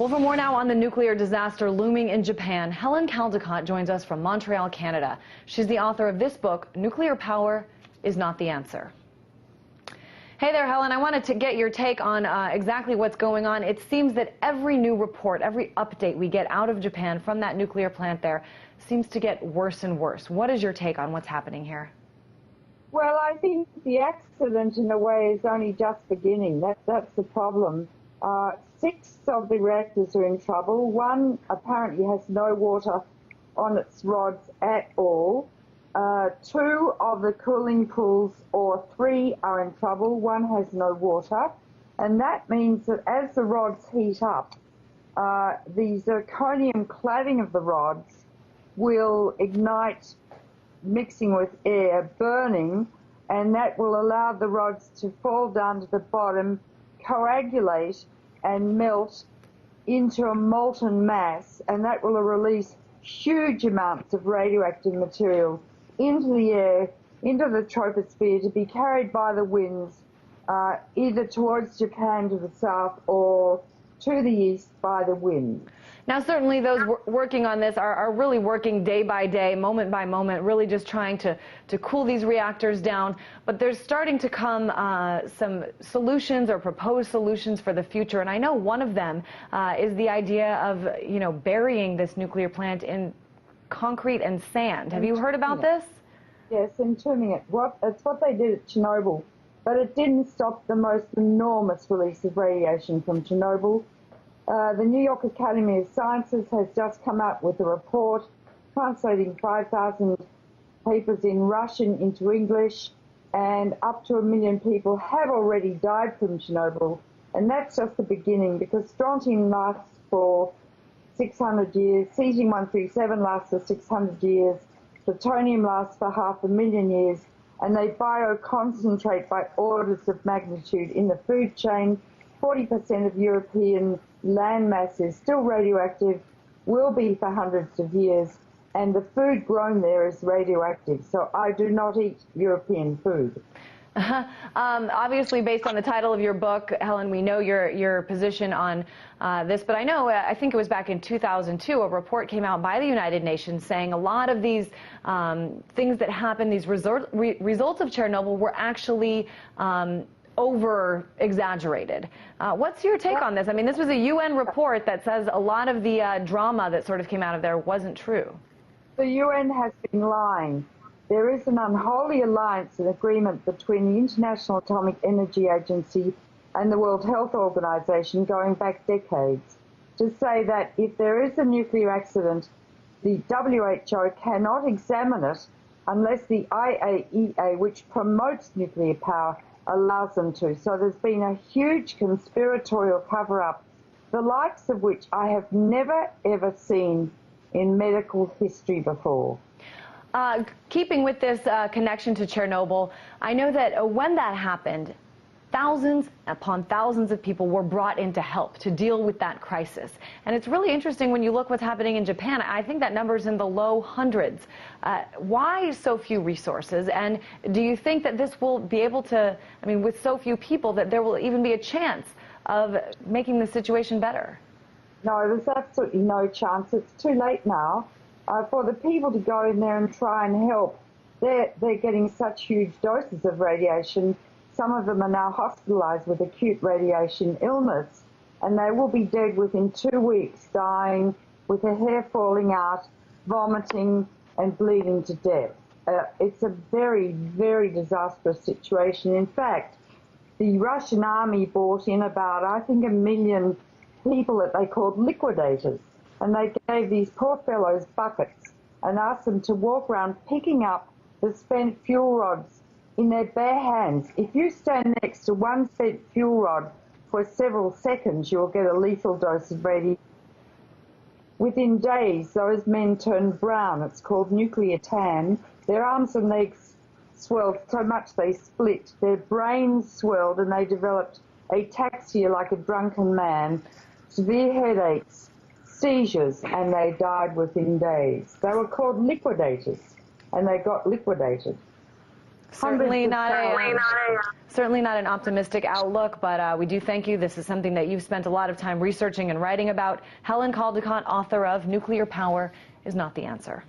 Well, for more now on the nuclear disaster looming in Japan, Helen Caldicott joins us from Montreal, Canada. She's the author of this book, Nuclear Power is Not the Answer. Hey there, Helen. I wanted to get your take on exactly what's going on. It seems that every new report, every update we get out of Japan from that nuclear plant there seems to get worse and worse. What is your take on what's happening here? Well, I think the accident, in a way, is only just beginning. That's the problem. 6 of the reactors are in trouble. 1 apparently has no water on its rods at all. 2 of the cooling pools, or 3, are in trouble. 1 has no water. And that means that as the rods heat up, the zirconium cladding of the rods will ignite, mixing with air, burning, and that will allow the rods to fall down to the bottom, coagulate and melt into a molten mass, and that will release huge amounts of radioactive material into the air, into the troposphere, to be carried by the winds either towards Japan to the south or to the east by the wind. Now, certainly those working on this are really working day by day, moment by moment, really just trying to cool these reactors down. But there's starting to come some solutions or proposed solutions for the future. And I know one of them is the idea of, burying this nuclear plant in concrete and sand. Have you heard about this? Yes, entombing it. It's what they did at Chernobyl. But it didn't stop the most enormous release of radiation from Chernobyl. The New York Academy of Sciences has just come out with a report translating 5,000 papers in Russian into English, and up to 1 million people have already died from Chernobyl. And that's just the beginning, because strontium lasts for 600 years, cesium-137 lasts for 600 years, plutonium lasts for 500,000 years, and they bioconcentrate by orders of magnitude in the food chain. 40% of European land mass is still radioactive, will be for hundreds of years, and the food grown there is radioactive. So I do not eat European food. Obviously, based on the title of your book, Helen, we know your position on this, but I think it was back in 2002, a report came out by the United Nations saying a lot of these things that happened, these results of Chernobyl, were actually over-exaggerated. What's your take on this? I mean, this was a UN report that says a lot of the drama that sort of came out of there wasn't true. The UN has been lying. There is an unholy alliance and agreement between the International Atomic Energy Agency and the World Health Organization going back decades to say that if there is a nuclear accident, the WHO cannot examine it unless the IAEA, which promotes nuclear power, allows them to. So there's been a huge conspiratorial cover-up, the likes of which I have never, ever seen in medical history before. Keeping with this connection to Chernobyl, I know that when that happened, thousands upon thousands of people were brought in to help to deal with that crisis. And it's really interesting when you look what's happening in Japan. I think that number's in the low hundreds. Why so few resources? And do you think that this will be able to, I mean, with so few people, that there will even be a chance of making the situation better? No, there's absolutely no chance. It's too late now. For the people to go in there and try and help, they're getting such huge doses of radiation. Some of them are now hospitalized with acute radiation illness, and they will be dead within 2 weeks, dying with their hair falling out, vomiting, and bleeding to death. It's a very, very disastrous situation. In fact, the Russian army brought in about, I think, 1 million people that they called liquidators. And they gave these poor fellows buckets and asked them to walk around picking up the spent fuel rods in their bare hands. If you stand next to one spent fuel rod for several seconds, you'll get a lethal dose of radiation. Within days, those men turned brown. It's called nuclear tan. Their arms and legs swelled so much they split. Their brains swelled and they developed ataxia like a drunken man, severe headaches, seizures, and they died within days. They were called liquidators, and they got liquidated. Certainly hundreds of certainly not an optimistic outlook, but we do thank you. This is something that you've spent a lot of time researching and writing about. Helen Caldicott, author of Nuclear Power is Not the Answer.